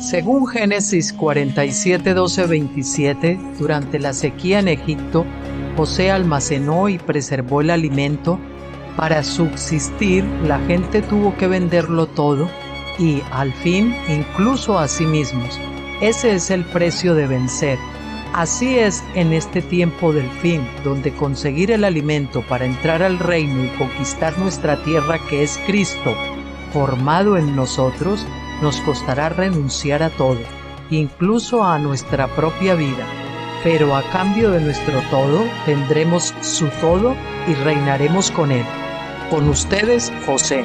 Según Génesis 47, 12, 27, durante la sequía en Egipto, José almacenó y preservó el alimento. Para subsistir, la gente tuvo que venderlo todo y, al fin, incluso a sí mismos. Ese es el precio de vencer. Así es en este tiempo del fin, donde conseguir el alimento para entrar al reino y conquistar nuestra tierra, que es Cristo, formado en nosotros, nos costará renunciar a todo, incluso a nuestra propia vida. Pero a cambio de nuestro todo, tendremos su todo y reinaremos con él. Con ustedes, José.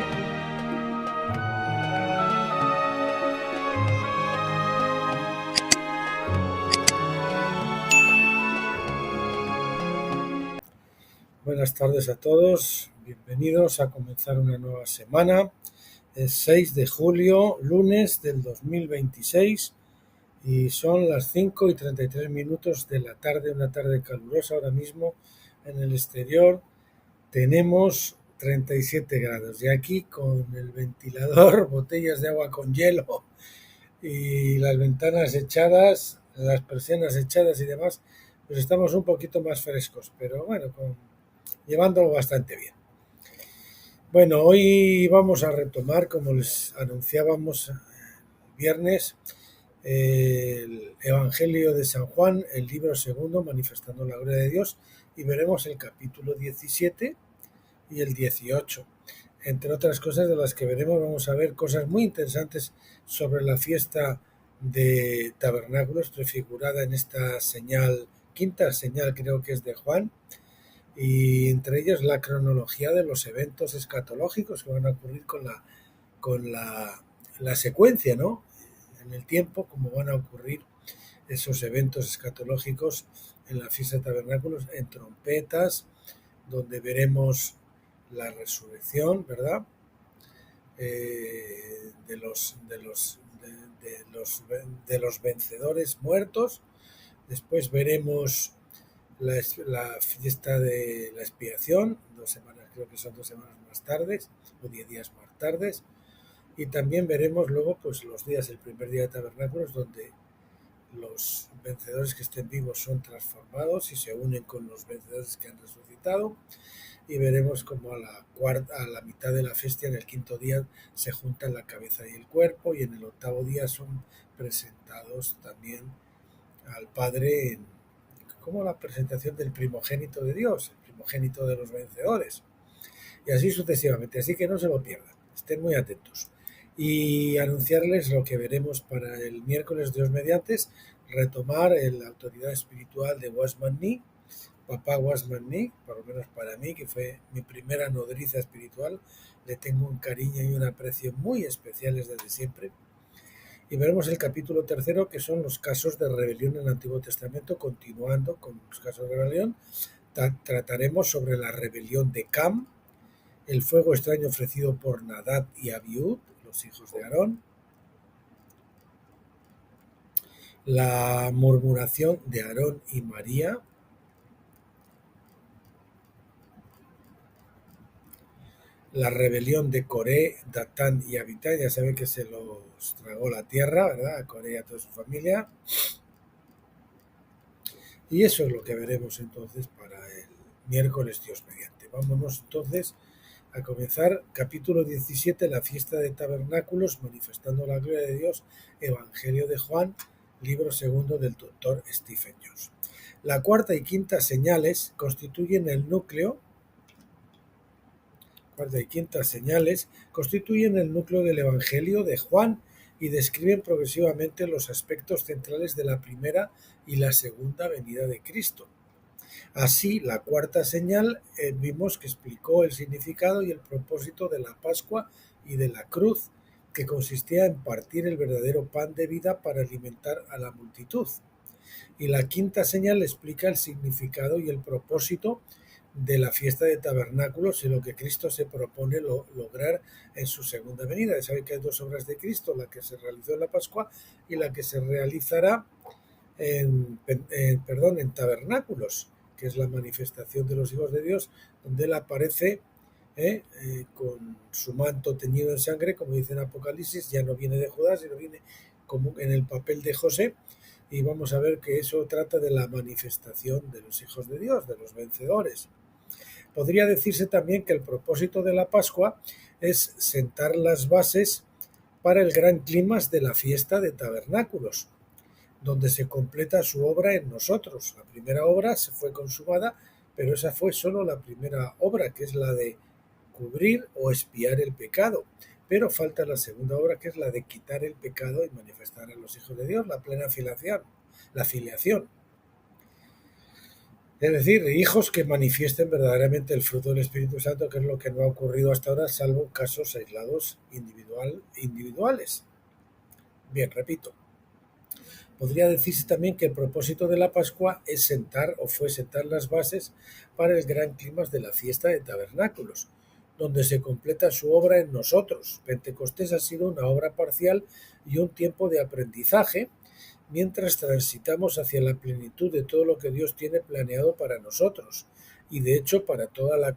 Buenas tardes a todos, bienvenidos a comenzar una nueva semana. Es 6 de julio, lunes del 2026 y son las 5:33 de la tarde, una tarde calurosa. Ahora mismo en el exterior tenemos 37 grados y aquí con el ventilador, botellas de agua con hielo y las ventanas echadas, las persianas echadas y demás, pues estamos un poquito más frescos, pero bueno, llevándolo bastante bien. Bueno, hoy vamos a retomar, como les anunciábamos el viernes, el Evangelio de San Juan, el libro segundo, Manifestando la Gloria de Dios, y veremos el capítulo 17 y el 18. Entre otras cosas de las que veremos, vamos a ver cosas muy interesantes sobre la fiesta de tabernáculos, prefigurada en esta señal, quinta señal creo que es de Juan, y entre ellos la cronología de los eventos escatológicos que van a ocurrir con la secuencia, ¿no? En el tiempo, cómo van a ocurrir esos eventos escatológicos en la fiesta de tabernáculos, en trompetas, donde veremos la resurrección, ¿verdad? De los vencedores muertos. Después veremos la fiesta de la expiación, 2 semanas, creo que son 2 semanas más tarde, o 10 días más tarde, y también veremos luego pues los días, el primer día de tabernáculos, donde los vencedores que estén vivos son transformados y se unen con los vencedores que han resucitado, y veremos como a la mitad de la fiesta, en el quinto día, se juntan la cabeza y el cuerpo, y en el octavo día son presentados también al Padre como la presentación del primogénito de Dios, el primogénito de los vencedores, y así sucesivamente. Así que no se lo pierdan, estén muy atentos. Y anunciarles lo que veremos para el miércoles, Dios mediante, retomar la autoridad espiritual de Wasman Nee, papá Wasman Nee, por lo menos para mí, que fue mi primera nodriza espiritual. Le tengo un cariño y un aprecio muy especiales desde siempre. Y veremos el capítulo tercero, que son los casos de rebelión en el Antiguo Testamento. Continuando con los casos de rebelión, trataremos sobre la rebelión de Cam, el fuego extraño ofrecido por Nadab y Abiud, los hijos de Aarón, la murmuración de Aarón y María, la rebelión de Coré, Datán y Abitán. Ya saben que se los tragó la tierra, ¿verdad? A Coré y a toda su familia. Y eso es lo que veremos entonces para el miércoles, Dios mediante. Vámonos entonces a comenzar. Capítulo 17, la fiesta de tabernáculos, manifestando la gloria de Dios, Evangelio de Juan, libro segundo del doctor Stephen Jones. La cuarta y quinta señales constituyen el núcleo. Cuarta y quinta señales constituyen el núcleo del Evangelio de Juan y describen progresivamente los aspectos centrales de la primera y la segunda venida de Cristo. Así, la cuarta señal vimos que explicó el significado y el propósito de la Pascua y de la cruz, que consistía en partir el verdadero pan de vida para alimentar a la multitud. Y la quinta señal explica el significado y el propósito de la fiesta de tabernáculos y lo que Cristo se propone lograr en su segunda venida. Saben que hay dos obras de Cristo, la que se realizó en la Pascua y la que se realizará en tabernáculos, que es la manifestación de los hijos de Dios, donde Él aparece con su manto teñido en sangre, como dice en Apocalipsis. Ya no viene de Judá, sino viene como en el papel de José, y vamos a ver que eso trata de la manifestación de los hijos de Dios, de los vencedores. Podría decirse también que el propósito de la Pascua es sentar las bases para el gran clímax de la fiesta de tabernáculos, donde se completa su obra en nosotros. La primera obra se fue consumada, pero esa fue solo la primera obra, que es la de cubrir o expiar el pecado. Pero falta la segunda obra, que es la de quitar el pecado y manifestar a los hijos de Dios, la plena filiación, la filiación. Es decir, hijos que manifiesten verdaderamente el fruto del Espíritu Santo, que es lo que no ha ocurrido hasta ahora, salvo casos aislados individuales. Bien, repito. Podría decirse también que el propósito de la Pascua es fue sentar las bases para el gran clímax de la fiesta de tabernáculos, donde se completa su obra en nosotros. Pentecostés ha sido una obra parcial y un tiempo de aprendizaje, mientras transitamos hacia la plenitud de todo lo que Dios tiene planeado para nosotros, y de hecho para toda la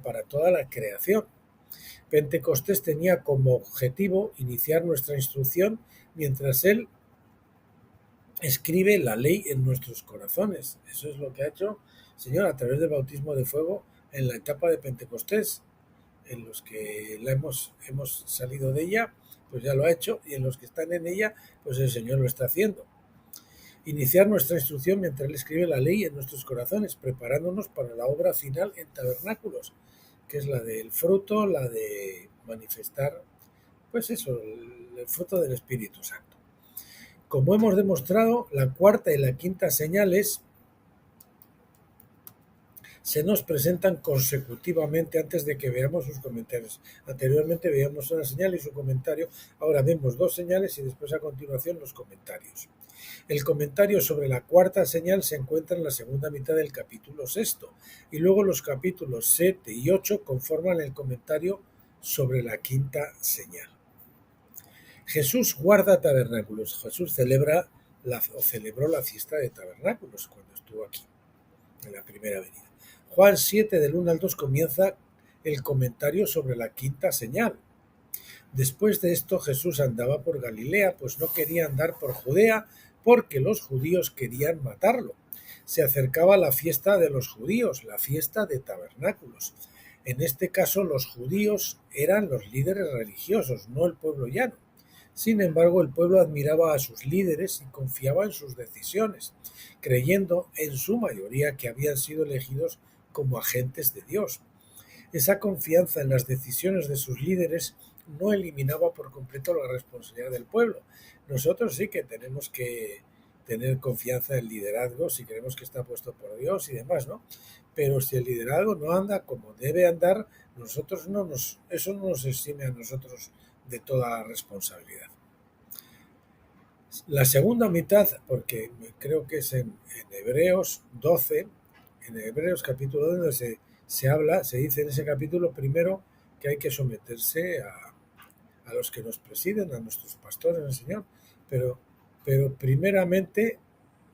para toda la creación. Pentecostés tenía como objetivo iniciar nuestra instrucción mientras Él escribe la ley en nuestros corazones. Eso es lo que ha hecho el Señor a través del bautismo de fuego en la etapa de Pentecostés. En los que hemos salido de ella, pues ya lo ha hecho, y en los que están en ella, pues el Señor lo está haciendo. Iniciar nuestra instrucción mientras Él escribe la ley en nuestros corazones, preparándonos para la obra final en tabernáculos, que es la del fruto, la de manifestar, pues eso, el fruto del Espíritu Santo. Como hemos demostrado, la cuarta y la quinta señales se nos presentan consecutivamente antes de que veamos sus comentarios. Anteriormente veíamos una señal y su comentario, ahora vemos dos señales y después a continuación los comentarios. El comentario sobre la cuarta señal se encuentra en la segunda mitad del capítulo 6 y luego los capítulos 7 y 8 conforman el comentario sobre la quinta señal. Jesús guarda tabernáculos. Jesús celebró la fiesta de tabernáculos cuando estuvo aquí, en la primera venida. Juan 7, del 1 al 2, comienza el comentario sobre la quinta señal. Después de esto, Jesús andaba por Galilea, pues no quería andar por Judea, porque los judíos querían matarlo. Se acercaba la fiesta de los judíos, la fiesta de tabernáculos. En este caso, los judíos eran los líderes religiosos, no el pueblo llano. Sin embargo, el pueblo admiraba a sus líderes y confiaba en sus decisiones, creyendo en su mayoría que habían sido elegidos como agentes de Dios. Esa confianza en las decisiones de sus líderes no eliminaba por completo la responsabilidad del pueblo. Nosotros sí que tenemos que tener confianza en el liderazgo si creemos que está puesto por Dios y demás, ¿no? Pero si el liderazgo no anda como debe andar, eso no nos exime a nosotros de toda la responsabilidad. La segunda mitad, porque creo que es en Hebreos 12, en Hebreos capítulo 12, donde se dice en ese capítulo primero que hay que someterse a los que nos presiden, a nuestros pastores, al Señor, pero primeramente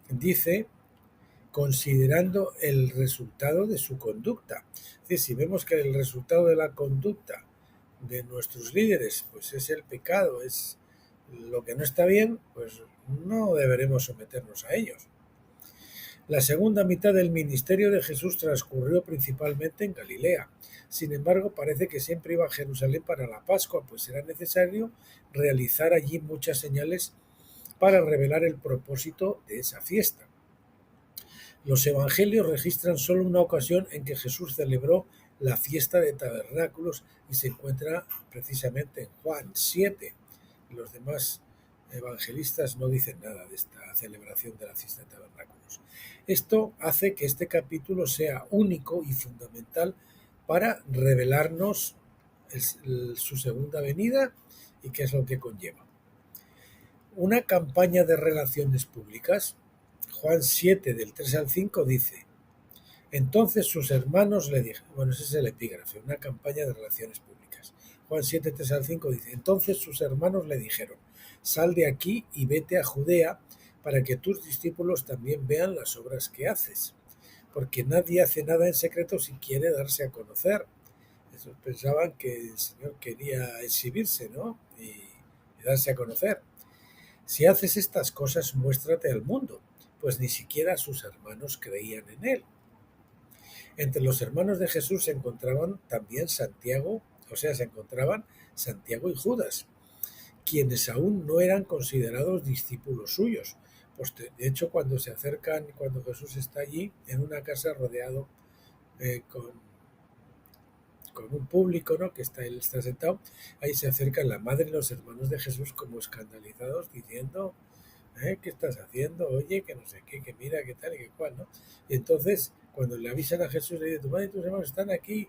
dice considerando el resultado de su conducta. Es decir, si vemos que el resultado de la conducta de nuestros líderes pues es el pecado, es lo que no está bien, pues no deberemos someternos a ellos. La segunda mitad del ministerio de Jesús transcurrió principalmente en Galilea. Sin embargo, parece que siempre iba a Jerusalén para la Pascua, pues era necesario realizar allí muchas señales para revelar el propósito de esa fiesta. Los evangelios registran solo una ocasión en que Jesús celebró la fiesta de tabernáculos y se encuentra precisamente en Juan 7. Los demás evangelistas no dicen nada de esta celebración de la fiesta de tabernáculos. Esto hace que este capítulo sea único y fundamental para revelarnos su segunda venida y qué es lo que conlleva. Una campaña de relaciones públicas. Juan 7, del 3 al 5 dice: entonces sus hermanos le dijeron, bueno, ese es el epígrafe, una campaña de relaciones públicas. Juan 7, 3 al 5 dice: entonces sus hermanos le dijeron, sal de aquí y vete a Judea para que tus discípulos también vean las obras que haces, porque nadie hace nada en secreto si quiere darse a conocer. Pensaban que el Señor quería exhibirse, ¿no? Y darse a conocer. Si haces estas cosas, muéstrate al mundo, pues ni siquiera sus hermanos creían en él. Entre los hermanos de Jesús se encontraban también se encontraban Santiago y Judas, quienes aún no eran considerados discípulos suyos. Pues de hecho, cuando Jesús está allí en una casa rodeado con un público, ¿no? Que él está sentado, ahí se acercan la madre y los hermanos de Jesús como escandalizados diciendo, ¿qué estás haciendo? Oye, que no sé qué, que mira, qué tal y qué cual, ¿no? Y entonces, cuando le avisan a Jesús, le dice, tu madre y tus hermanos están aquí.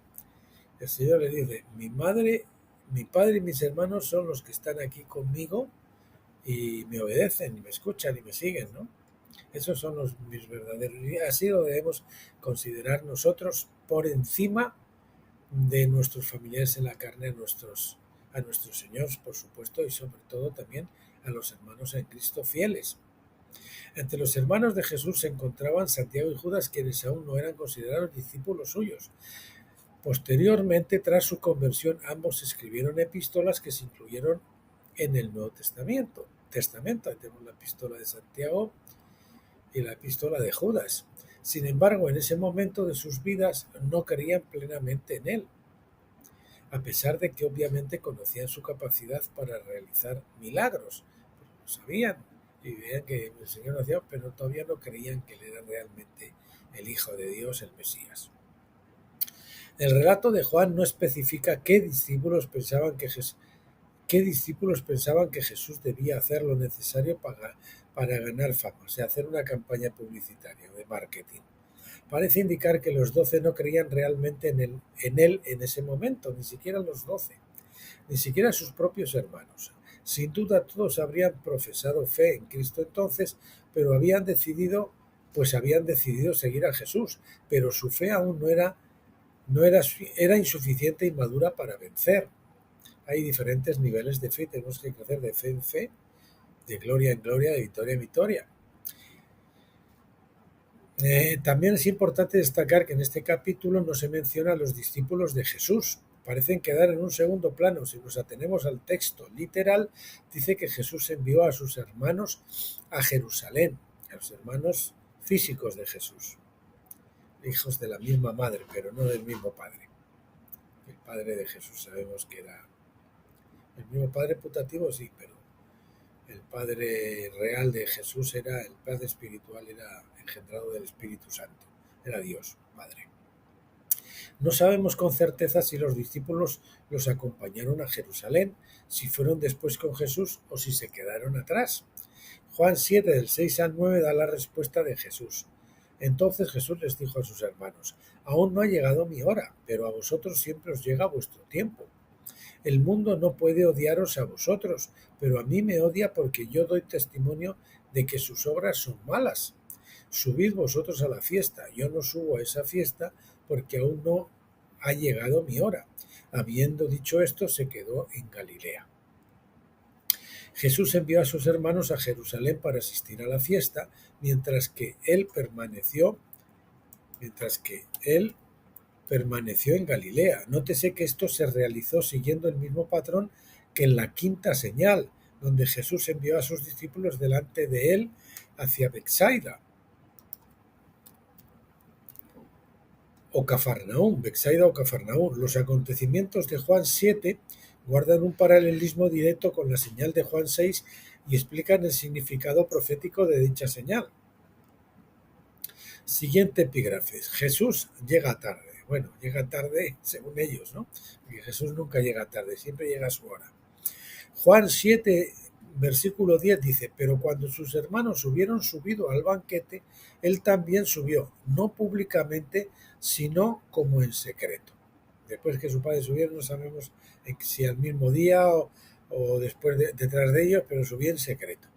El Señor le dice, mi padre y mis hermanos son los que están aquí conmigo y me obedecen, y me escuchan y me siguen, ¿no? Esos son mis verdaderos. Y así lo debemos considerar nosotros por encima de nuestros familiares en la carne, a nuestros señores, por supuesto, y sobre todo también a los hermanos en Cristo fieles. Entre los hermanos de Jesús se encontraban Santiago y Judas, quienes aún no eran considerados discípulos suyos. Posteriormente, tras su conversión, ambos escribieron epístolas que se incluyeron en el Nuevo Testamento. Ahí tenemos la epístola de Santiago y la epístola de Judas. Sin embargo, en ese momento de sus vidas no creían plenamente en él, a pesar de que obviamente conocían su capacidad para realizar milagros. Lo sabían y veían que el Señor lo hacía, pero todavía no creían que él era realmente el Hijo de Dios, el Mesías. El relato de Juan no especifica qué discípulos pensaban que Jesús debía hacer lo necesario para ganar fama, o sea, hacer una campaña publicitaria de marketing. Parece indicar que los 12 no creían realmente en él en ese momento, ni siquiera los 12, ni siquiera sus propios hermanos. Sin duda todos habrían profesado fe en Cristo entonces, pero habían decidido seguir a Jesús, pero su fe aún era insuficiente y madura para vencer. Hay diferentes niveles de fe, tenemos que crecer de fe en fe, de gloria en gloria, de victoria en victoria. También es importante destacar que en este capítulo no se menciona a los discípulos de Jesús. Parecen quedar en un segundo plano. Si nos atenemos al texto literal, dice que Jesús envió a sus hermanos a Jerusalén, a los hermanos físicos de Jesús, hijos de la misma madre, pero no del mismo padre. El padre de Jesús sabemos que era el mismo padre putativo, sí, pero el padre real de Jesús el padre espiritual era engendrado del Espíritu Santo, era Dios, Padre. No sabemos con certeza si los discípulos los acompañaron a Jerusalén, si fueron después con Jesús o si se quedaron atrás. Juan 7, del 6 al 9, da la respuesta de Jesús. Entonces Jesús les dijo a sus hermanos, aún no ha llegado mi hora, pero a vosotros siempre os llega vuestro tiempo. El mundo no puede odiaros a vosotros, pero a mí me odia porque yo doy testimonio de que sus obras son malas. Subid vosotros a la fiesta, yo no subo a esa fiesta porque aún no ha llegado mi hora. Habiendo dicho esto, se quedó en Galilea. Jesús envió a sus hermanos a Jerusalén para asistir a la fiesta, mientras que él permaneció en Galilea. Nótese que esto se realizó siguiendo el mismo patrón que en la quinta señal, donde Jesús envió a sus discípulos delante de él hacia Betsaida o Cafarnaúm. Los acontecimientos de Juan 7 guardan un paralelismo directo con la señal de Juan 6 y explican el significado profético de dicha señal. Siguiente epígrafe. Jesús llega tarde. Bueno, llega tarde según ellos, ¿no? Porque Jesús nunca llega tarde, siempre llega a su hora. Juan 7, versículo 10 dice, pero cuando sus hermanos hubieron subido al banquete, él también subió, no públicamente, sino como en secreto. Después que su padre subieron, no sabemos si al mismo día o después detrás de ellos, pero subió en secreto.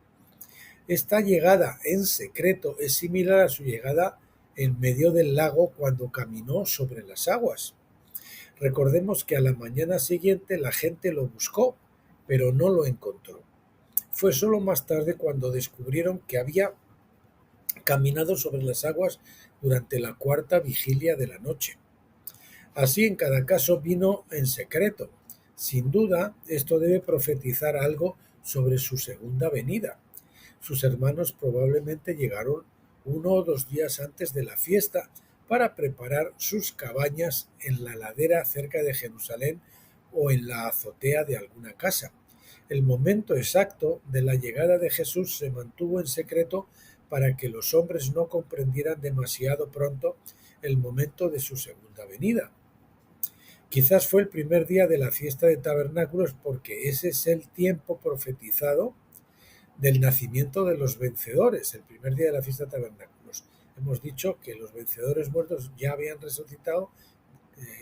Esta llegada en secreto es similar a su llegada en medio del lago cuando caminó sobre las aguas. Recordemos que a la mañana siguiente la gente lo buscó, pero no lo encontró. Fue solo más tarde cuando descubrieron que había caminado sobre las aguas durante la cuarta vigilia de la noche. Así, en cada caso vino en secreto. Sin duda, esto debe profetizar algo sobre su segunda venida. Sus hermanos probablemente llegaron 1 o 2 días antes de la fiesta para preparar sus cabañas en la ladera cerca de Jerusalén o en la azotea de alguna casa. El momento exacto de la llegada de Jesús se mantuvo en secreto para que los hombres no comprendieran demasiado pronto el momento de su segunda venida. Quizás fue el primer día de la fiesta de tabernáculos porque ese es el tiempo profetizado del nacimiento de los vencedores, el primer día de la fiesta de tabernáculos. Hemos dicho que los vencedores muertos ya habían resucitado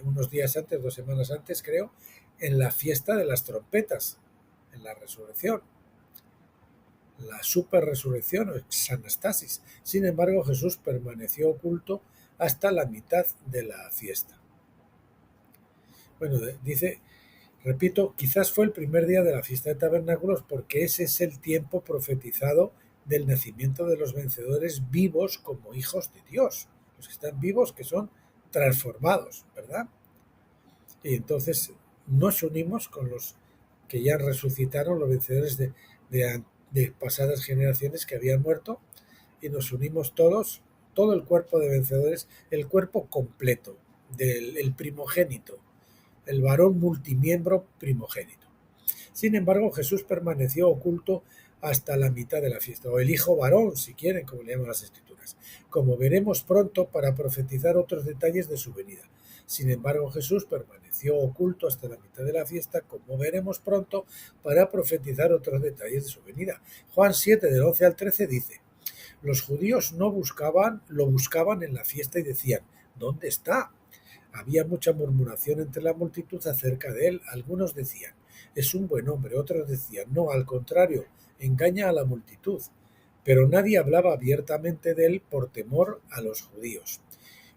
unos días antes, 2 semanas antes creo, en la fiesta de las trompetas, en la resurrección, la superresurrección o exanastasis. Sin embargo, Jesús permaneció oculto hasta la mitad de la fiesta. Bueno, dice, repito, quizás fue el primer día de la fiesta de tabernáculos porque ese es el tiempo profetizado del nacimiento de los vencedores vivos como hijos de Dios. Los que están vivos que son transformados, ¿verdad? Y entonces nos unimos con los que ya resucitaron, los vencedores de pasadas generaciones que habían muerto, y nos unimos todos, todo el cuerpo de vencedores, el cuerpo completo, el primogénito, el varón multimiembro primogénito. Sin embargo, Jesús permaneció oculto hasta la mitad de la fiesta, o el hijo varón, si quieren, como le llaman las escrituras, como veremos pronto, para profetizar otros detalles de su venida. Sin embargo, Jesús permaneció oculto hasta la mitad de la fiesta, como veremos pronto, para profetizar otros detalles de su venida. Juan 7, del 11 al 13 dice: los judíos lo buscaban en la fiesta y decían: ¿dónde está? Había mucha murmuración entre la multitud acerca de él. Algunos decían: es un buen hombre. Otros decían: no, al contrario, engaña a la multitud. Pero nadie hablaba abiertamente de él por temor a los judíos.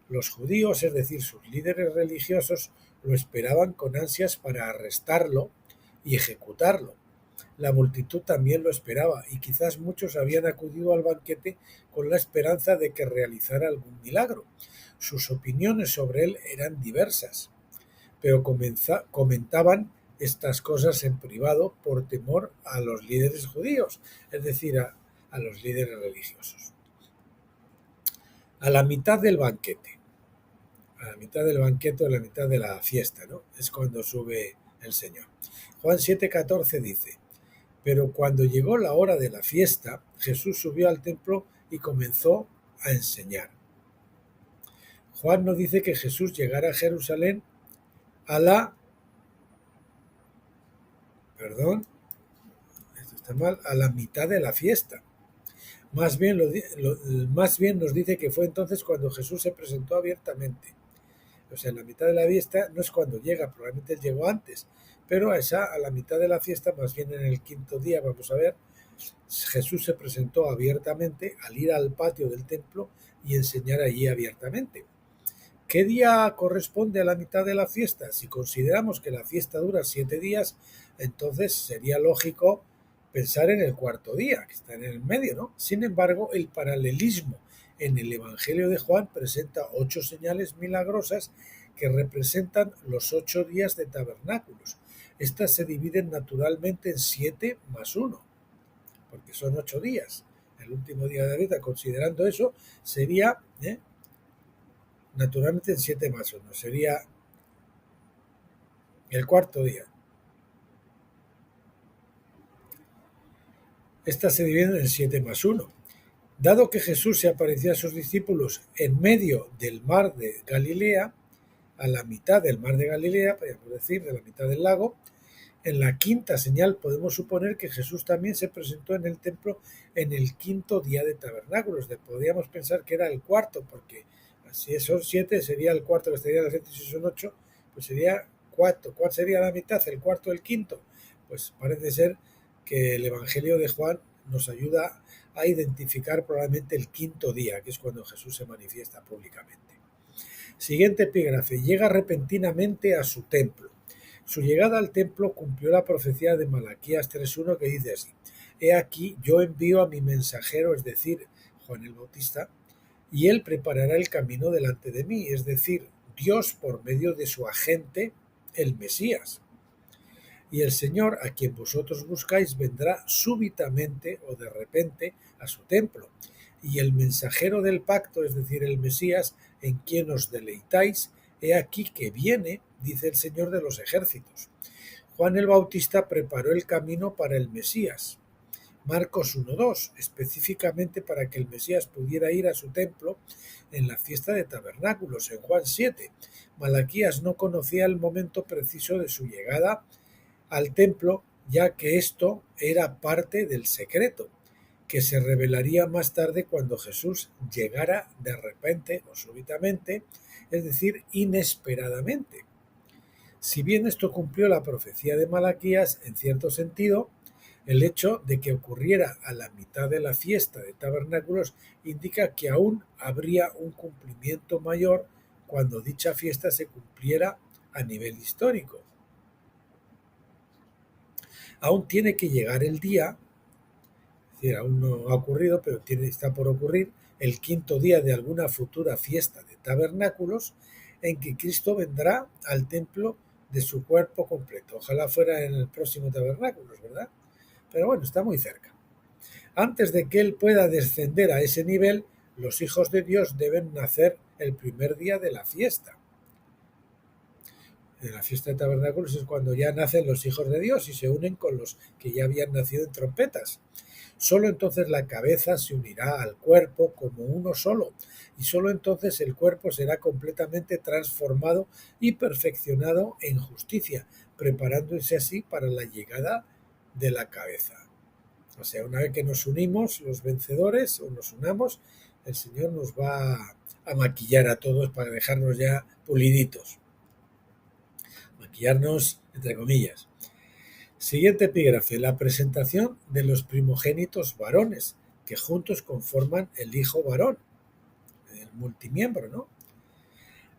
Los judíos, es decir, sus líderes religiosos, lo esperaban con ansias para arrestarlo y ejecutarlo. La multitud también lo esperaba, y quizás muchos habían acudido al banquete con la esperanza de que realizara algún milagro. Sus opiniones sobre él eran diversas, pero comentaban estas cosas en privado por temor a los líderes judíos, es decir, a los líderes religiosos. A la mitad del banquete, o a la mitad de la fiesta, ¿no? Es cuando sube el Señor. Juan 7:14 dice: pero cuando llegó la hora de la fiesta, Jesús subió al templo y comenzó a enseñar. Juan no dice que Jesús llegara a Jerusalén a la mitad de la fiesta. Más bien nos dice que fue entonces cuando Jesús se presentó abiertamente. O sea, en la mitad de la fiesta no es cuando llega, probablemente él llegó antes, pero a la mitad de la fiesta, más bien en el quinto día, vamos a ver, Jesús se presentó abiertamente al ir al patio del templo y enseñar allí abiertamente. ¿Qué día corresponde a la mitad de la fiesta? Si consideramos que la fiesta dura 7 días, entonces sería lógico pensar en el cuarto día, que está en el medio, ¿no? Sin embargo, el paralelismo en el Evangelio de Juan presenta 8 señales milagrosas que representan los 8 días de tabernáculos. Estas se dividen naturalmente en 7 más 1, porque son 8 días. El último día de la vida, considerando eso, sería naturalmente en 7 más 1, sería el cuarto día. Estas se dividen en 7 más 1. Dado que Jesús se aparecía a sus discípulos en medio del mar de Galilea, a la mitad del mar de Galilea, podríamos decir, de la mitad del lago, en la quinta señal podemos suponer que Jesús también se presentó en el templo en el quinto día de tabernáculos. Podríamos pensar que era el cuarto, porque si son 7 sería el cuarto, que estaría en la gente, si son 8, pues sería 4. ¿Cuál sería la mitad? ¿El cuarto o el quinto? Pues parece ser que el Evangelio de Juan nos ayuda a identificar probablemente el quinto día, que es cuando Jesús se manifiesta públicamente. Siguiente epígrafe: llega repentinamente a su templo. Su llegada al templo cumplió la profecía de Malaquías 3:1, que dice así: he aquí, yo envío a mi mensajero, es decir, Juan el Bautista, y él preparará el camino delante de mí, es decir, Dios por medio de su agente, el Mesías. Y el Señor, a quien vosotros buscáis, vendrá súbitamente o de repente a su templo. Y el mensajero del pacto, es decir, el Mesías, en quien os deleitáis, he aquí que viene, dice el Señor de los ejércitos. Juan el Bautista preparó el camino para el Mesías. Marcos 1:2, específicamente para que el Mesías pudiera ir a su templo en la fiesta de tabernáculos. En Juan 7, Malaquías no conocía el momento preciso de su llegada al templo, ya que esto era parte del secreto, que se revelaría más tarde cuando Jesús llegara de repente o súbitamente, es decir, inesperadamente. Si bien esto cumplió la profecía de Malaquías, en cierto sentido, el hecho de que ocurriera a la mitad de la fiesta de tabernáculos indica que aún habría un cumplimiento mayor cuando dicha fiesta se cumpliera a nivel histórico. Aún tiene que llegar el día, es decir, aún no ha ocurrido, pero está por ocurrir, el quinto día de alguna futura fiesta de tabernáculos, en que Cristo vendrá al templo de su cuerpo completo. Ojalá fuera en el próximo tabernáculos, ¿verdad? Pero bueno, está muy cerca. Antes de que Él pueda descender a ese nivel, los hijos de Dios deben nacer el primer día de la fiesta. En la fiesta de tabernáculos es cuando ya nacen los hijos de Dios y se unen con los que ya habían nacido en trompetas. Solo entonces la cabeza se unirá al cuerpo como uno solo, y solo entonces el cuerpo será completamente transformado y perfeccionado en justicia, preparándose así para la llegada de la cabeza. O sea, una vez que nos unimos, los vencedores, o nos unamos, el Señor nos va a maquillar a todos para dejarnos ya puliditos. Maquillarnos, entre comillas. Siguiente epígrafe, la presentación de los primogénitos varones, que juntos conforman el hijo varón, el multimiembro, ¿no?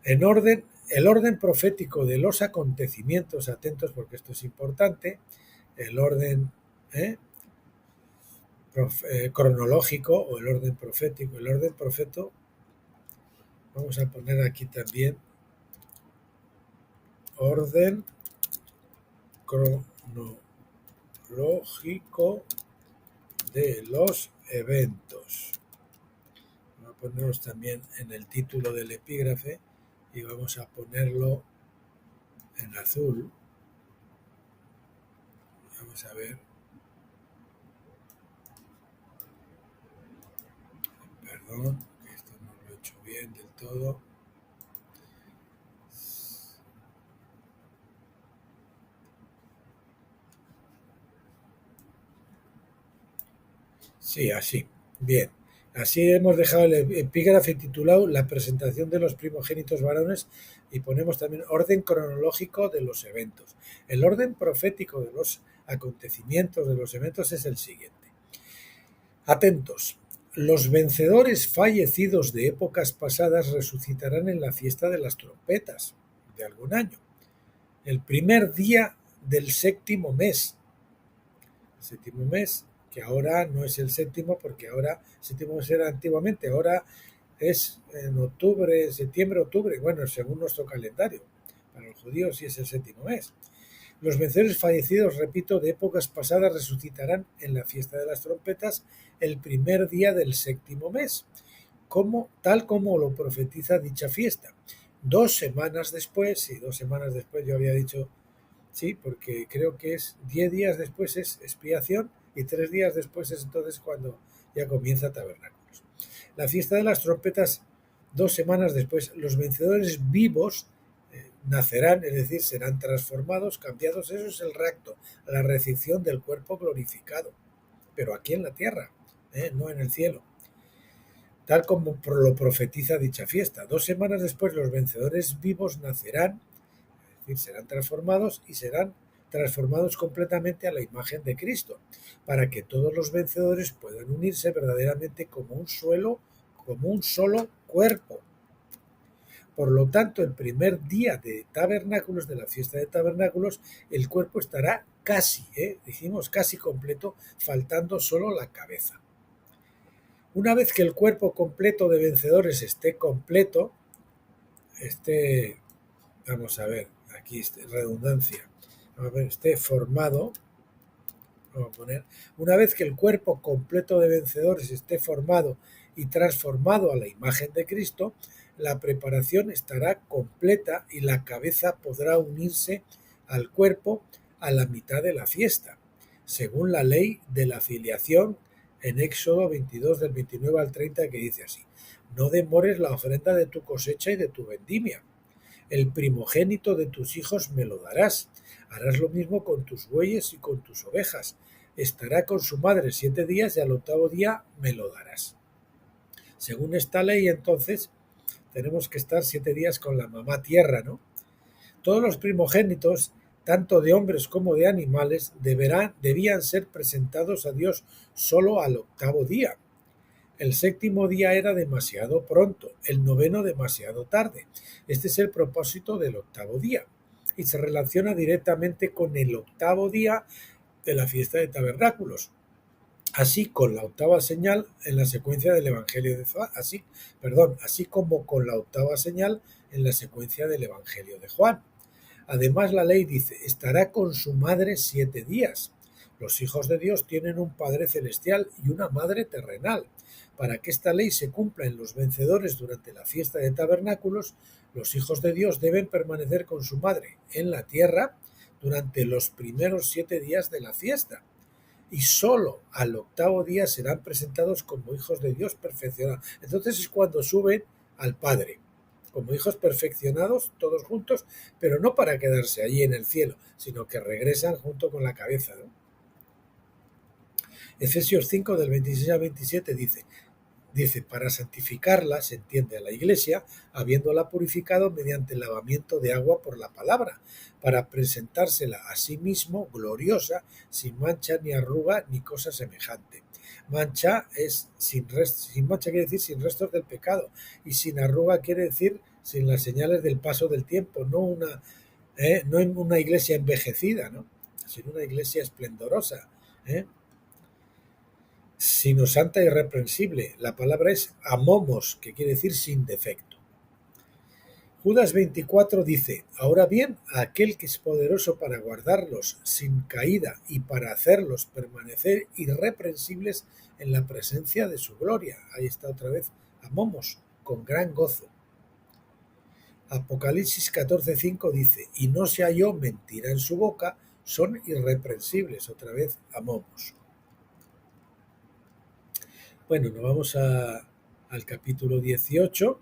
El orden profético de los acontecimientos, atentos porque esto es importante, el orden cronológico o el orden profético. El orden profeto, vamos a poner aquí también orden cronológico de los eventos. Vamos a ponerlos también en el título del epígrafe y vamos a ponerlo en azul. Vamos a ver. Perdón, que esto no lo he hecho bien del todo. Sí, así. Bien. Así hemos dejado el epígrafe titulado La presentación de los primogénitos varones y ponemos también orden cronológico de los eventos. El orden profético de los acontecimientos de los eventos es el siguiente. Atentos. Los vencedores fallecidos de épocas pasadas resucitarán en la fiesta de las trompetas de algún año. El primer día del séptimo mes. El séptimo mes, que ahora no es el séptimo porque ahora el séptimo mes era antiguamente, ahora es en octubre, septiembre, octubre, bueno, según nuestro calendario. Para los judíos sí es el séptimo mes. Los vencedores fallecidos, repito, de épocas pasadas resucitarán en la fiesta de las trompetas el primer día del séptimo mes, tal como lo profetiza dicha fiesta. 2 semanas después, y 2 semanas después yo había dicho, sí, porque creo que es 10 días después es expiación y 3 días después es entonces cuando ya comienza tabernáculos. La fiesta de las trompetas, 2 semanas después, los vencedores vivos nacerán, es decir, serán transformados, cambiados. Eso es el rapto, la recepción del cuerpo glorificado, pero aquí en la tierra, no en el cielo, tal como lo profetiza dicha fiesta. 2 semanas después los vencedores vivos nacerán, es decir, serán transformados y serán transformados completamente a la imagen de Cristo, para que todos los vencedores puedan unirse verdaderamente como un solo cuerpo. Por lo tanto, el primer día de tabernáculos, de la fiesta de tabernáculos, el cuerpo estará casi, dijimos casi completo, faltando solo la cabeza. Una vez que el cuerpo completo de vencedores esté completo, vamos a ver, aquí redundancia, a ver, esté formado, vamos a poner, una vez que el cuerpo completo de vencedores esté formado y transformado a la imagen de Cristo, la preparación estará completa y la cabeza podrá unirse al cuerpo a la mitad de la fiesta, según la ley de la filiación en Éxodo 22 del 29 al 30, que dice así: no demores la ofrenda de tu cosecha y de tu vendimia. El primogénito de tus hijos me lo darás. Harás lo mismo con tus bueyes y con tus ovejas. Estará con su madre 7 días y al octavo día me lo darás. Según esta ley, entonces, tenemos que estar 7 días con la mamá tierra, ¿no? Todos los primogénitos, tanto de hombres como de animales, debían ser presentados a Dios solo al octavo día. El séptimo día era demasiado pronto, el noveno demasiado tarde. Este es el propósito del octavo día y se relaciona directamente con el octavo día de la fiesta de tabernáculos, así con la octava señal en la secuencia del Evangelio de Juan, así como con la octava señal en la secuencia del Evangelio de Juan. Además, la ley dice: estará con su madre 7 días. Los hijos de Dios tienen un Padre celestial y una madre terrenal. Para que esta ley se cumpla en los vencedores durante la fiesta de tabernáculos, los hijos de Dios deben permanecer con su madre en la tierra durante los primeros 7 días de la fiesta. Y solo al octavo día serán presentados como hijos de Dios perfeccionados. Entonces es cuando suben al Padre, como hijos perfeccionados, todos juntos, pero no para quedarse allí en el cielo, sino que regresan junto con la cabeza, ¿no? Efesios 5 del 26 al 27 dice, para santificarla, se entiende, a la iglesia, habiéndola purificado mediante el lavamiento de agua por la palabra, para presentársela a sí mismo gloriosa, sin mancha ni arruga ni cosa semejante. Mancha es sin mancha quiere decir sin restos del pecado, y sin arruga quiere decir sin las señales del paso del tiempo, no en una iglesia envejecida, ¿no? Sino una iglesia esplendorosa, sino santa y irreprensible. La palabra es amomos, que quiere decir sin defecto. Judas 24 dice: ahora bien, a aquel que es poderoso para guardarlos sin caída y para hacerlos permanecer irreprensibles en la presencia de su gloria. Ahí está otra vez, amomos, con gran gozo. Apocalipsis 14:5 dice: y no se halló mentira en su boca, son irreprensibles, otra vez amomos. Bueno, nos vamos al capítulo 18,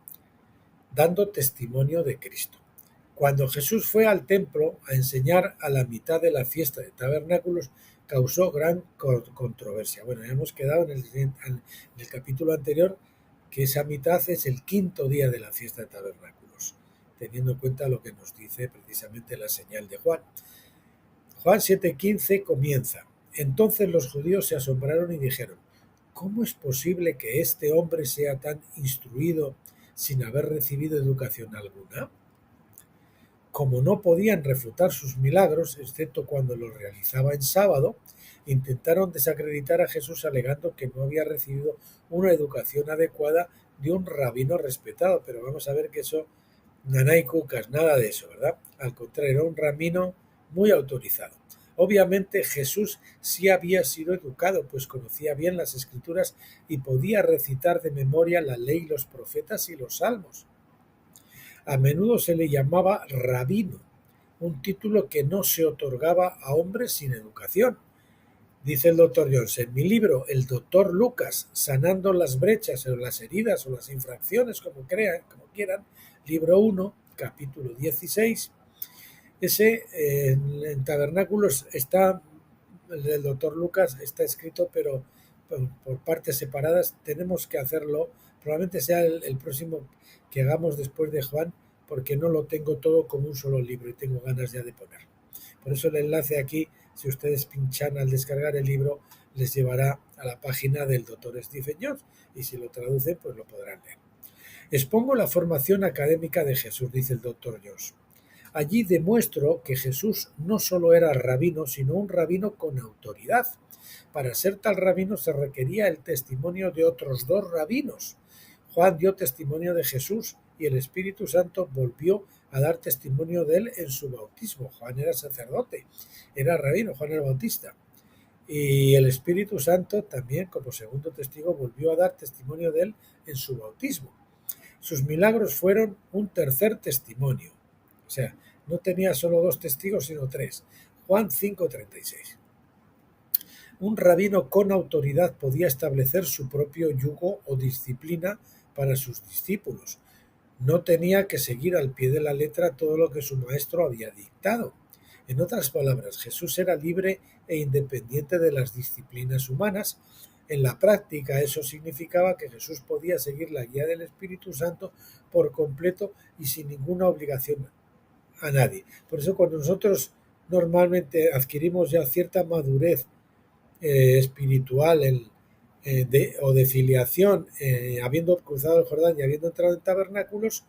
dando testimonio de Cristo. Cuando Jesús fue al templo a enseñar a la mitad de la fiesta de tabernáculos, causó gran controversia. Bueno, ya hemos quedado en el capítulo anterior que esa mitad es el quinto día de la fiesta de tabernáculos, teniendo en cuenta lo que nos dice precisamente la señal de Juan. Juan 7:15 comienza: entonces los judíos se asombraron y dijeron: ¿cómo es posible que este hombre sea tan instruido sin haber recibido educación alguna? Como no podían refutar sus milagros, excepto cuando los realizaba en sábado, intentaron desacreditar a Jesús alegando que no había recibido una educación adecuada de un rabino respetado. Pero vamos a ver que eso, nanay cucas, nada de eso, ¿verdad? Al contrario, era un rabino muy autorizado. Obviamente Jesús sí había sido educado, pues conocía bien las Escrituras y podía recitar de memoria la ley, los profetas y los salmos. A menudo se le llamaba rabino, un título que no se otorgaba a hombres sin educación. Dice el doctor Jones, en mi libro, el doctor Lucas, sanando las brechas o las heridas o las infracciones, como quieran, libro 1, capítulo 16, ese en tabernáculos está, el doctor Lucas está escrito, pero por partes separadas. Tenemos que hacerlo, probablemente sea el próximo que hagamos después de Juan, porque no lo tengo todo como un solo libro y tengo ganas ya de ponerlo. Por eso el enlace aquí, si ustedes pinchan al descargar el libro, les llevará a la página del doctor Stephen Jones, y si lo traducen, pues lo podrán leer. Expongo la formación académica de Jesús, dice el doctor Jones. Allí demuestro que Jesús no solo era rabino, sino un rabino con autoridad. Para ser tal rabino se requería el testimonio de otros 2 rabinos. Juan dio testimonio de Jesús y el Espíritu Santo volvió a dar testimonio de él en su bautismo. Juan era sacerdote, era rabino, Juan el Bautista. Y el Espíritu Santo también, como segundo testigo, volvió a dar testimonio de él en su bautismo. Sus milagros fueron un tercer testimonio. O sea, no tenía solo 2 testigos, sino 3. Juan 5:36. Un rabino con autoridad podía establecer su propio yugo o disciplina para sus discípulos. No tenía que seguir al pie de la letra todo lo que su maestro había dictado. En otras palabras, Jesús era libre e independiente de las disciplinas humanas. En la práctica, eso significaba que Jesús podía seguir la guía del Espíritu Santo por completo y sin ninguna obligación a nadie. Por eso, cuando nosotros normalmente adquirimos ya cierta madurez espiritual o de filiación, habiendo cruzado el Jordán y habiendo entrado en tabernáculos,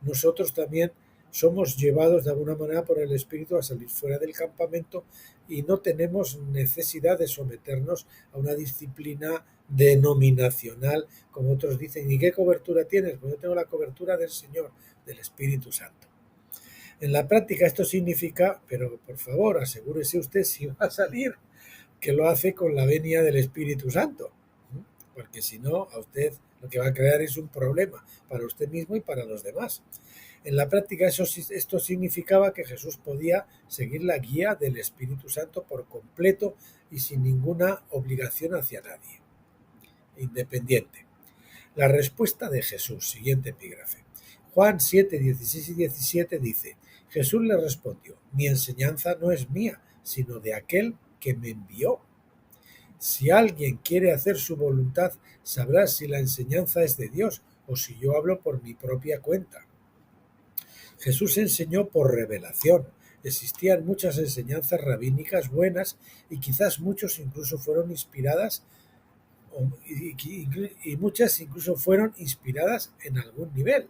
nosotros también somos llevados de alguna manera por el Espíritu a salir fuera del campamento y no tenemos necesidad de someternos a una disciplina denominacional, como otros dicen. ¿Y qué cobertura tienes? Pues yo tengo la cobertura del Señor, del Espíritu Santo. En la práctica esto significa, pero por favor asegúrese usted si va a salir, que lo hace con la venia del Espíritu Santo, porque si no, a usted lo que va a crear es un problema para usted mismo y para los demás. En la práctica esto significaba que Jesús podía seguir la guía del Espíritu Santo por completo y sin ninguna obligación hacia nadie, independiente. La respuesta de Jesús, siguiente epígrafe. Juan 7, 16 y 17 dice: Jesús le respondió: mi enseñanza no es mía, sino de aquel que me envió. Si alguien quiere hacer su voluntad, sabrá si la enseñanza es de Dios o si yo hablo por mi propia cuenta. Jesús enseñó por revelación. Existían muchas enseñanzas rabínicas buenas y quizás muchos incluso fueron inspiradas y muchas incluso fueron inspiradas en algún nivel.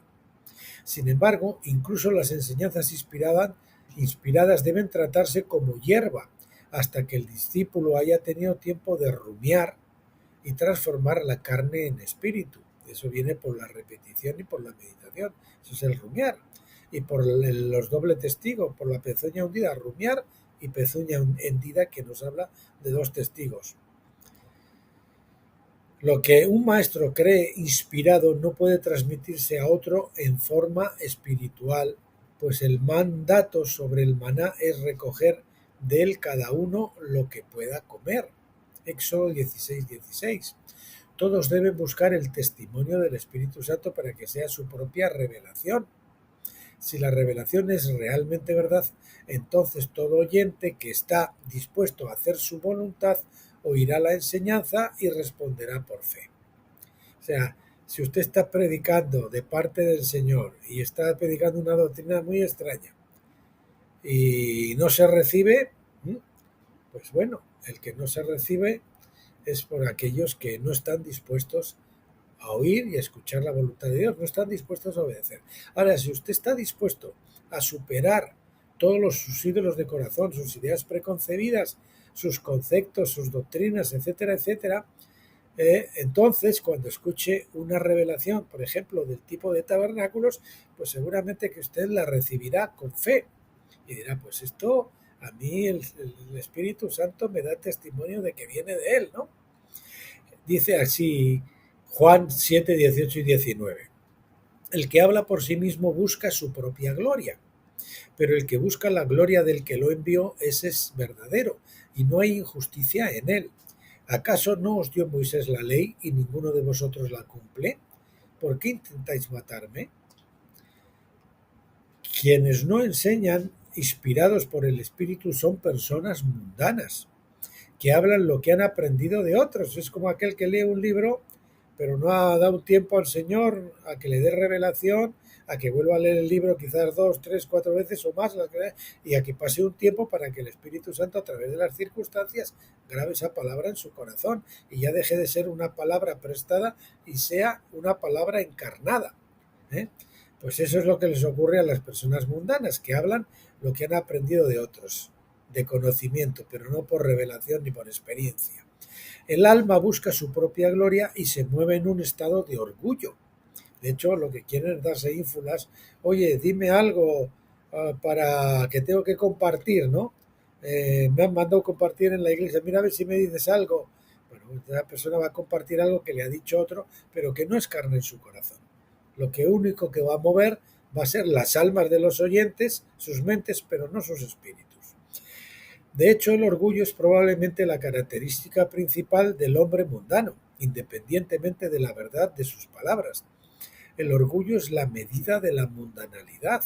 Sin embargo, incluso las enseñanzas inspiradas deben tratarse como hierba hasta que el discípulo haya tenido tiempo de rumiar y transformar la carne en espíritu. Eso viene por la repetición y por la meditación. Eso es el rumiar. Y por los doble testigos, por la pezuña hundida, rumiar, y pezuña hendida, que nos habla de 2 testigos. Lo que un maestro cree inspirado no puede transmitirse a otro en forma espiritual, pues el mandato sobre el maná es recoger de él cada uno lo que pueda comer. Éxodo 16:16. Todos deben buscar el testimonio del Espíritu Santo para que sea su propia revelación. Si la revelación es realmente verdad, entonces todo oyente que está dispuesto a hacer su voluntad oirá la enseñanza y responderá por fe. O sea, si usted está predicando de parte del Señor y está predicando una doctrina muy extraña y no se recibe, pues bueno, el que no se recibe es por aquellos que no están dispuestos a oír y a escuchar la voluntad de Dios, no están dispuestos a obedecer. Ahora, si usted está dispuesto a superar todos sus ídolos de corazón, sus ideas preconcebidas, sus conceptos, sus doctrinas, etcétera, etcétera, entonces cuando escuche una revelación, por ejemplo, del tipo de tabernáculos, pues seguramente que usted la recibirá con fe y dirá: pues esto a mí el Espíritu Santo me da testimonio de que viene de él, ¿no? Dice así Juan 7, 18 y 19. El que habla por sí mismo busca su propia gloria, pero el que busca la gloria del que lo envió, ese es verdadero, y no hay injusticia en él. ¿Acaso no os dio Moisés la ley y ninguno de vosotros la cumple? ¿Por qué intentáis matarme? Quienes no enseñan, inspirados por el Espíritu, son personas mundanas, que hablan lo que han aprendido de otros. Es como aquel que lee un libro, pero no ha dado tiempo al Señor a que le dé revelación, a que vuelva a leer el libro quizás 2, 3, 4 veces o más, y a que pase un tiempo para que el Espíritu Santo, a través de las circunstancias, grabe esa palabra en su corazón y ya deje de ser una palabra prestada y sea una palabra encarnada. Pues eso es lo que les ocurre a las personas mundanas, que hablan lo que han aprendido de otros, de conocimiento, pero no por revelación ni por experiencia. El alma busca su propia gloria y se mueve en un estado de orgullo. De hecho, lo que quieren es darse ínfulas. Oye, dime algo para que tengo que compartir, ¿no? Me han mandado compartir en la iglesia. Mira a ver si me dices algo. Bueno, la persona va a compartir algo que le ha dicho otro, pero que no es carne en su corazón. Lo que único que va a mover va a ser las almas de los oyentes, sus mentes, pero no sus espíritus. De hecho, el orgullo es probablemente la característica principal del hombre mundano, independientemente de la verdad de sus palabras. El orgullo es la medida de la mundanalidad.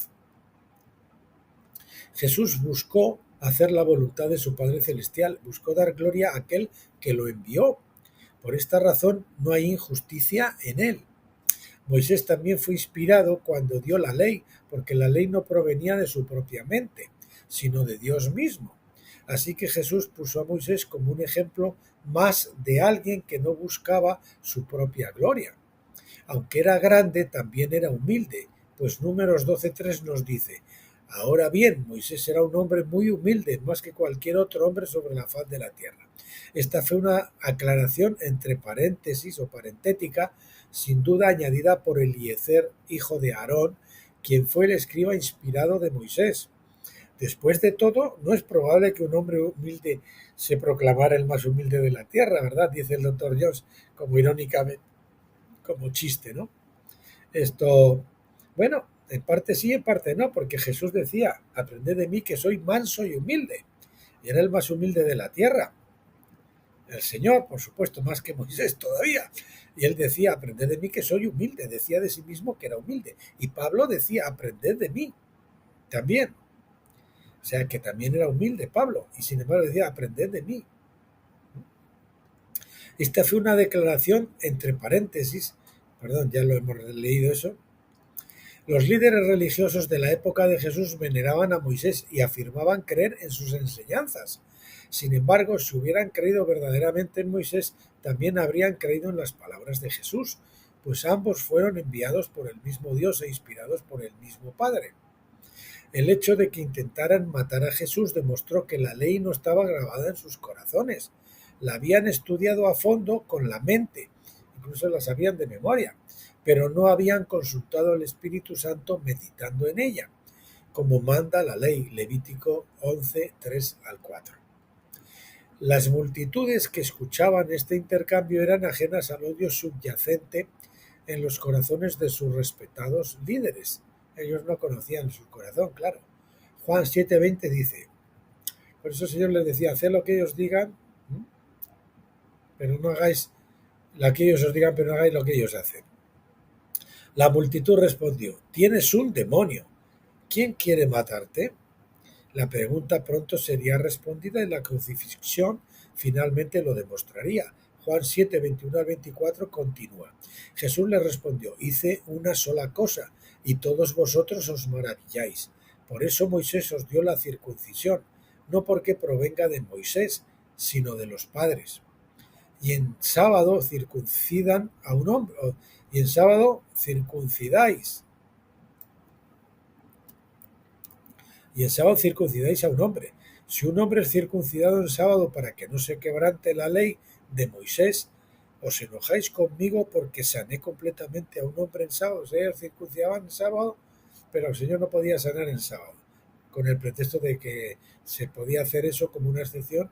Jesús buscó hacer la voluntad de su Padre Celestial, buscó dar gloria a aquel que lo envió. Por esta razón no hay injusticia en él. Moisés también fue inspirado cuando dio la ley, porque la ley no provenía de su propia mente, sino de Dios mismo. Así que Jesús puso a Moisés como un ejemplo más de alguien que no buscaba su propia gloria. Aunque era grande, también era humilde, pues Números 12:3 nos dice: ahora bien, Moisés era un hombre muy humilde, más que cualquier otro hombre sobre la faz de la tierra. Esta fue una aclaración entre paréntesis o parentética, sin duda añadida por Eliezer, hijo de Aarón, quien fue el escriba inspirado de Moisés. Después de todo, no es probable que un hombre humilde se proclamara el más humilde de la tierra, ¿verdad? Dice el doctor Jones, como irónicamente, como chiste, ¿no? Esto, bueno, en parte sí, en parte no, porque Jesús decía: aprended de mí que soy manso y humilde. Y era el más humilde de la tierra. El Señor, por supuesto, más que Moisés todavía. Y él decía: aprended de mí que soy humilde. Decía de sí mismo que era humilde. Y Pablo decía: aprended de mí también. O sea que también era humilde Pablo. Y sin embargo decía: aprended de mí. Esta fue una declaración entre paréntesis. Perdón, ya lo hemos leído eso. Los líderes religiosos de la época de Jesús veneraban a Moisés y afirmaban creer en sus enseñanzas. Sin embargo, si hubieran creído verdaderamente en Moisés, también habrían creído en las palabras de Jesús, pues ambos fueron enviados por el mismo Dios e inspirados por el mismo Padre. El hecho de que intentaran matar a Jesús demostró que la ley no estaba grabada en sus corazones. La habían estudiado a fondo con la mente, incluso la sabían de memoria, pero no habían consultado al Espíritu Santo meditando en ella, como manda la ley, Levítico 11, 3 al 4. Las multitudes que escuchaban este intercambio eran ajenas al odio subyacente en los corazones de sus respetados líderes. Ellos no conocían su corazón, claro. Juan 7:20 dice: por eso el Señor les decía: haced lo que ellos digan, pero no hagáis lo que ellos os digan, pero no hagáis lo que ellos hacen. La multitud respondió: tienes un demonio. ¿Quién quiere matarte? La pregunta pronto sería respondida y la crucifixión finalmente lo demostraría. Juan 7, 21 al 24 continúa. Jesús le respondió: hice una sola cosa, y todos vosotros os maravilláis. Por eso Moisés os dio la circuncisión, no porque provenga de Moisés, sino de los padres. Y en sábado circuncidan a un hombre, y en sábado circuncidáis. Y en sábado circuncidáis a un hombre. Si un hombre es circuncidado en sábado para que no se quebrante la ley de Moisés, os enojáis conmigo porque sané completamente a un hombre en sábado. O sea, ellos circuncidaban en sábado, pero el Señor no podía sanar en sábado, con el pretexto de que se podía hacer eso como una excepción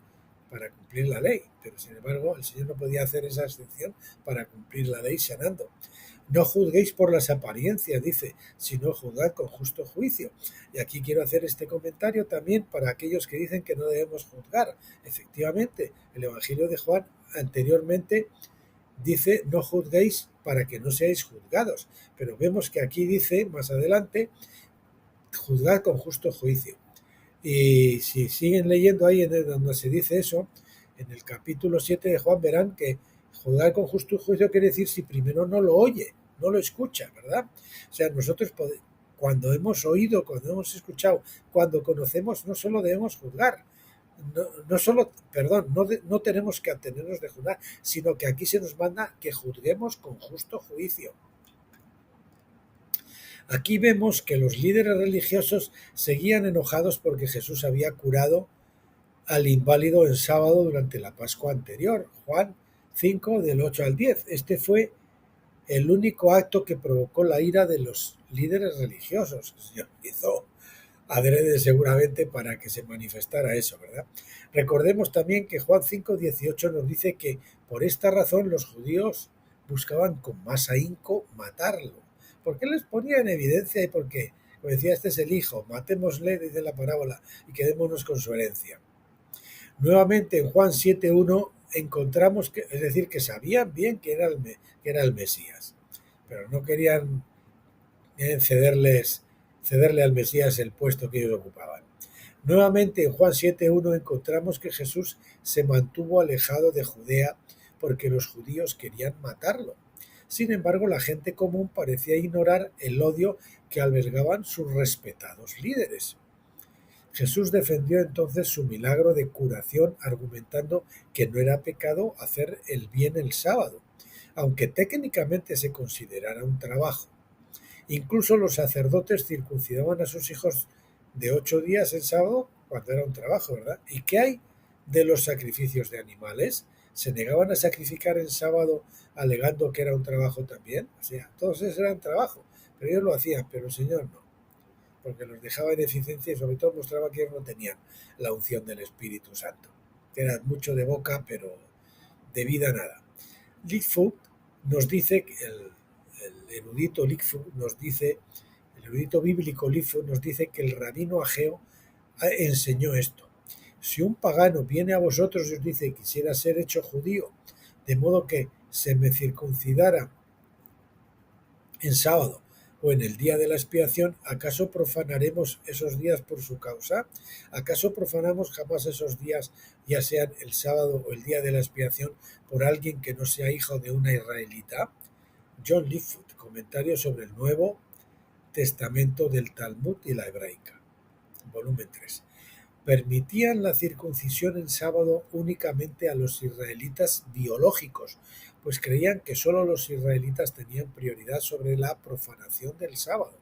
para cumplir la ley. Pero sin embargo, el Señor no podía hacer esa excepción para cumplir la ley sanando. No juzguéis por las apariencias, dice, sino juzgad con justo juicio. Y aquí quiero hacer este comentario también para aquellos que dicen que no debemos juzgar. Efectivamente, el Evangelio de Juan anteriormente dice: no juzguéis para que no seáis juzgados. Pero vemos que aquí dice, más adelante, juzgad con justo juicio. Y si siguen leyendo ahí en donde se dice eso, en el capítulo 7 de Juan, verán que juzgar con justo juicio quiere decir si primero no lo oye, no lo escucha, ¿verdad? O sea, nosotros cuando hemos oído, cuando hemos escuchado, cuando conocemos, no solo debemos juzgar, no tenemos que abstenernos de juzgar, sino que aquí se nos manda que juzguemos con justo juicio. Aquí vemos que los líderes religiosos seguían enojados porque Jesús había curado al inválido en sábado durante la Pascua anterior. Juan 5, del 8 al 10. Este fue el único acto que provocó la ira de los líderes religiosos. El Señor hizo adrede seguramente para que se manifestara eso, ¿verdad? Recordemos también que Juan 5:18 nos dice que por esta razón los judíos buscaban con más ahínco matarlo. ¿Por qué les ponía en evidencia y por qué? Como decía, este es el hijo, matémosle, dice la parábola, y quedémonos con su herencia. Nuevamente en Juan 7:1 encontramos que, es decir, que sabían bien que era el Mesías, pero no querían cederle al Mesías el puesto que ellos ocupaban. Nuevamente en Juan 7:1 encontramos que Jesús se mantuvo alejado de Judea porque los judíos querían matarlo. Sin embargo, la gente común parecía ignorar el odio que albergaban sus respetados líderes. Jesús defendió entonces su milagro de curación argumentando que no era pecado hacer el bien el sábado, aunque técnicamente se considerara un trabajo. Incluso los sacerdotes circuncidaban a sus hijos de 8 días el sábado cuando era un trabajo, ¿verdad? ¿Y qué hay de los sacrificios de animales? ¿Se negaban a sacrificar el sábado alegando que era un trabajo también? O sea, todos esos eran trabajo, pero ellos lo hacían, pero el Señor no, porque los dejaba en eficiencia y sobre todo mostraba que ellos no tenían la unción del Espíritu Santo, que eran mucho de boca, pero de vida nada. Lightfoot nos dice que el erudito Lightfoot nos dice, el erudito bíblico Lightfoot nos dice que el rabino Ageo enseñó esto. Si un pagano viene a vosotros y os dice que quisiera ser hecho judío, de modo que se me circuncidara en sábado o en el día de la expiación, ¿acaso profanaremos esos días por su causa? ¿Acaso profanamos jamás esos días, ya sean el sábado o el día de la expiación, por alguien que no sea hijo de una israelita? John Lightfoot, comentario sobre el Nuevo Testamento del Talmud y la Hebraica, volumen 3. Permitían la circuncisión en sábado únicamente a los israelitas biológicos, pues creían que solo los israelitas tenían prioridad sobre la profanación del sábado.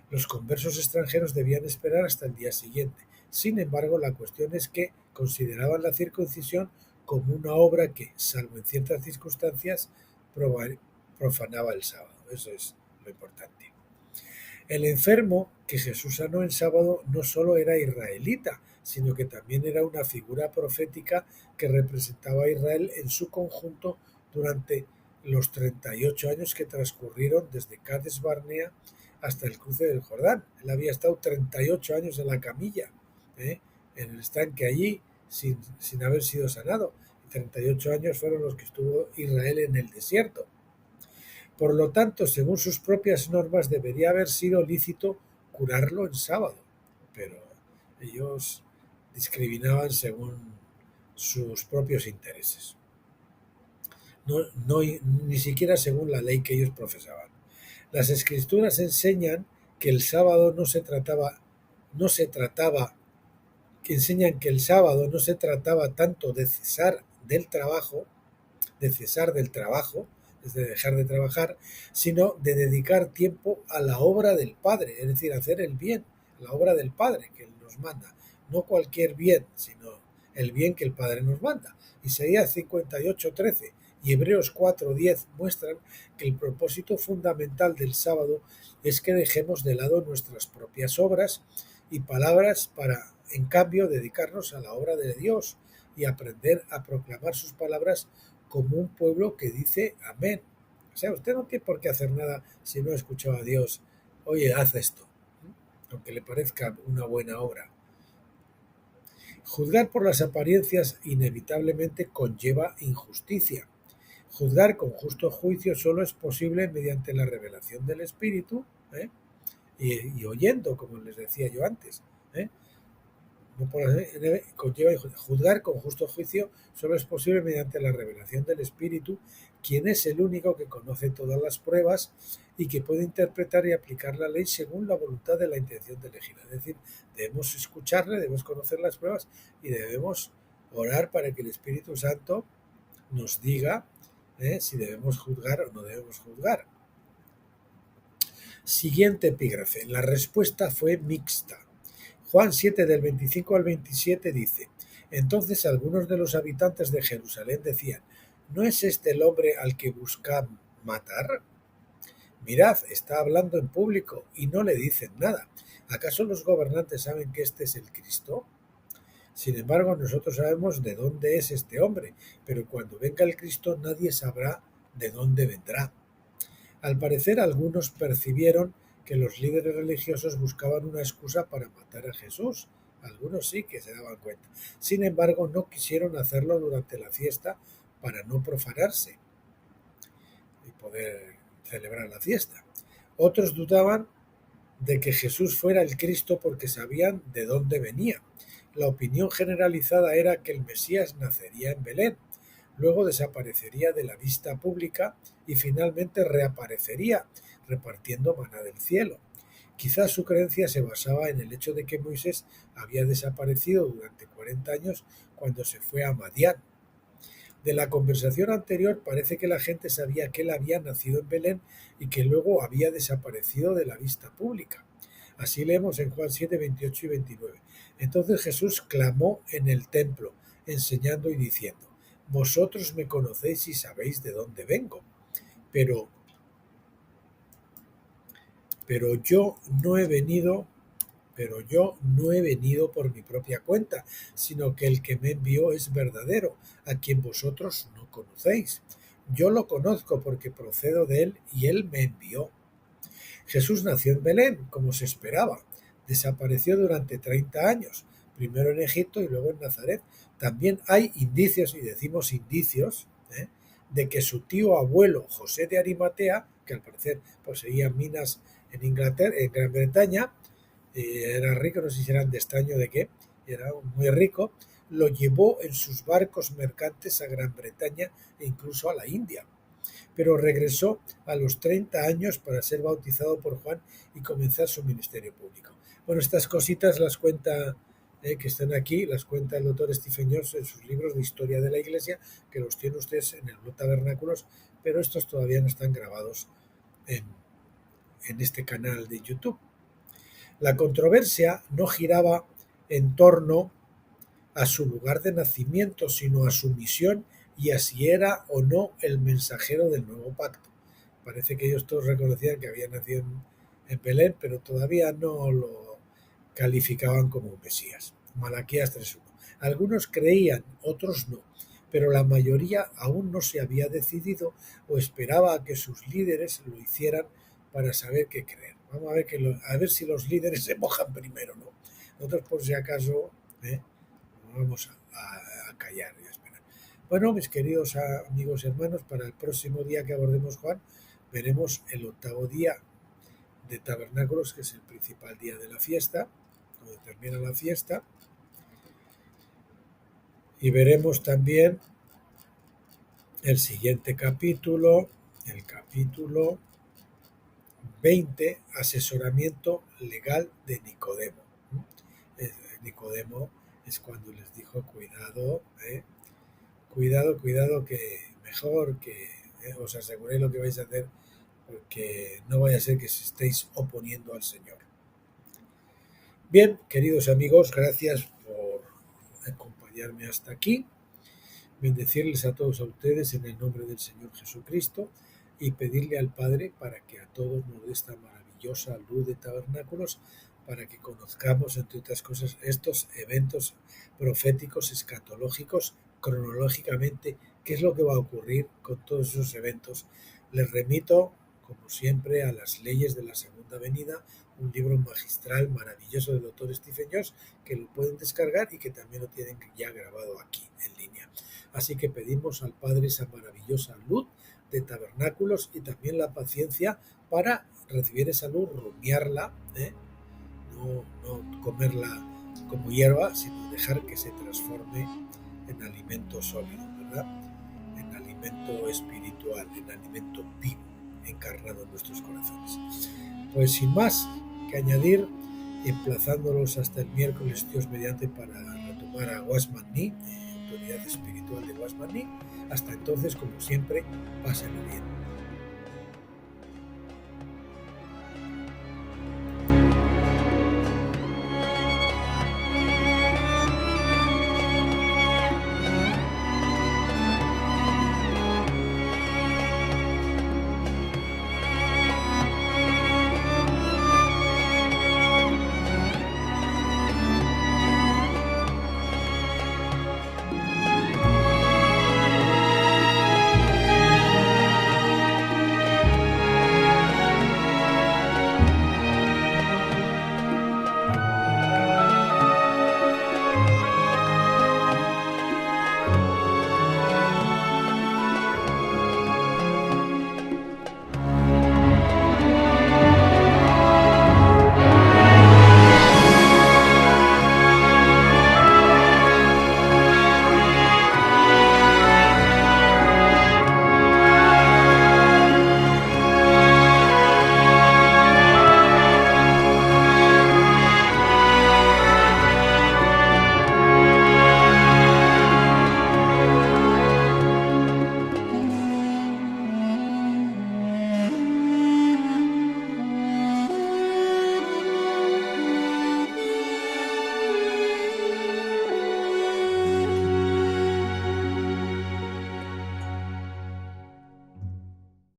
Los conversos extranjeros debían esperar hasta el día siguiente. Sin embargo, la cuestión es que consideraban la circuncisión como una obra que, salvo en ciertas circunstancias, profanaba el sábado. Eso es lo importante. El enfermo que Jesús sanó en sábado no solo era israelita, sino que también era una figura profética que representaba a Israel en su conjunto durante los 38 años que transcurrieron desde Cades Barnea hasta el cruce del Jordán. Él había estado 38 años en la camilla, en el estanque allí, sin haber sido sanado. 38 años fueron los que estuvo Israel en el desierto. Por lo tanto, según sus propias normas, debería haber sido lícito curarlo en sábado, pero ellos discriminaban según sus propios intereses, ni siquiera según la ley que ellos profesaban. Las escrituras enseñan que el sábado tanto de cesar del trabajo, es de dejar de trabajar, sino de dedicar tiempo a la obra del Padre, es decir, hacer el bien, la obra del Padre que Él nos manda, no cualquier bien, sino el bien que el Padre nos manda. Isaías 58:13 y Hebreos 4:10 muestran que el propósito fundamental del sábado es que dejemos de lado nuestras propias obras y palabras para, en cambio, dedicarnos a la obra de Dios y aprender a proclamar sus palabras como un pueblo que dice amén. O sea, usted no tiene por qué hacer nada si no ha escuchado a Dios. Oye, haz esto, aunque le parezca una buena obra. Juzgar por las apariencias inevitablemente conlleva injusticia. Juzgar con justo juicio solo es posible mediante la revelación del Espíritu, y oyendo, como les decía yo antes. Juzgar con justo juicio solo es posible mediante la revelación del Espíritu, quien es el único que conoce todas las pruebas y que puede interpretar y aplicar la ley según la voluntad de la intención de elegir. Es decir, debemos escucharle, debemos conocer las pruebas y debemos orar para que el Espíritu Santo nos diga si debemos juzgar o no debemos juzgar. Siguiente epígrafe. La respuesta fue mixta. Juan 7 del 25 al 27 dice: Entonces algunos de los habitantes de Jerusalén decían: ¿No es este el hombre al que buscamos ¿Matar? Mirad, está hablando en público y no le dicen nada. ¿Acaso los gobernantes saben que este es el Cristo? Sin embargo, nosotros sabemos de dónde es este hombre, pero cuando venga el Cristo nadie sabrá de dónde vendrá. Al parecer, algunos percibieron que los líderes religiosos buscaban una excusa para matar a Jesús. Algunos sí que se daban cuenta. Sin embargo, no quisieron hacerlo durante la fiesta para no profanarse y poder celebrar la fiesta. Otros dudaban de que Jesús fuera el Cristo porque sabían de dónde venía. La opinión generalizada era que el Mesías nacería en Belén, luego desaparecería de la vista pública y finalmente reaparecería repartiendo maná del cielo. Quizás su creencia se basaba en el hecho de que Moisés había desaparecido durante 40 años cuando se fue a Madián. De la conversación anterior parece que la gente sabía que él había nacido en Belén y que luego había desaparecido de la vista pública. Así leemos en Juan 7, 28 y 29. Entonces Jesús clamó en el templo, enseñando y diciendo: vosotros me conocéis y sabéis de dónde vengo, pero yo no he venido por mi propia cuenta, sino que el que me envió es verdadero, a quien vosotros no conocéis. Yo lo conozco porque procedo de él y él me envió. Jesús nació en Belén, como se esperaba. Desapareció durante 30 años, primero en Egipto y luego en Nazaret. También hay indicios, y decimos indicios, de que su tío abuelo José de Arimatea, que al parecer poseía minas en Inglaterra, en Gran Bretaña, era rico, no sé si eran de estaño de qué, era muy rico, lo llevó en sus barcos mercantes a Gran Bretaña e incluso a la India. Pero regresó a los 30 años para ser bautizado por Juan y comenzar su ministerio público. Bueno, estas cositas las cuenta, que están aquí, las cuenta el doctor Stephen Jones en sus libros de historia de la Iglesia, que los tienen ustedes en el blog Tabernáculos, pero estos todavía no están grabados en este canal de YouTube. La controversia no giraba en torno a su lugar de nacimiento, sino a su misión y a si era o no el mensajero del nuevo pacto. Parece que ellos todos reconocían que había nacido en Belén, pero todavía no lo calificaban como un Mesías. Malaquías 3.1. Algunos creían, otros no, pero la mayoría aún no se había decidido o esperaba a que sus líderes lo hicieran para saber qué creer. Vamos a ver si los líderes se mojan primero, ¿no? Nosotros, por si acaso, vamos a callar y a esperar. Bueno, mis queridos amigos y hermanos, para el próximo día que abordemos Juan, veremos el 8º día de Tabernáculos, que es el principal día de la fiesta, donde termina la fiesta, y veremos también el siguiente capítulo, el capítulo 20, asesoramiento legal de Nicodemo. Nicodemo es cuando les dijo: cuidado, que mejor que os aseguréis lo que vais a hacer, porque no vaya a ser que os estéis oponiendo al Señor. Bien, queridos amigos, gracias por acompañarme hasta aquí. Bendecirles a todos a ustedes en el nombre del Señor Jesucristo y pedirle al Padre para que a todos nos dé esta maravillosa luz de tabernáculos, para que conozcamos, entre otras cosas, estos eventos proféticos, escatológicos, cronológicamente, qué es lo que va a ocurrir con todos esos eventos. Les remito, como siempre, a las leyes de la segunda venida, un libro magistral maravilloso del doctor Stephen Jones, que lo pueden descargar y que también lo tienen ya grabado aquí en línea. Así que pedimos al Padre esa maravillosa luz de tabernáculos y también la paciencia para recibir esa luz, rumiarla, no comerla como hierba, sino dejar que se transforme en alimento sólido, ¿verdad? En alimento espiritual, en alimento vivo, encarnado en nuestros corazones. Pues sin más que añadir, emplazándolos hasta el miércoles, Dios mediante, para retomar a Wasman Nee, autoridad espiritual de Wasman Nee. Hasta entonces, como siempre, pásenlo bien.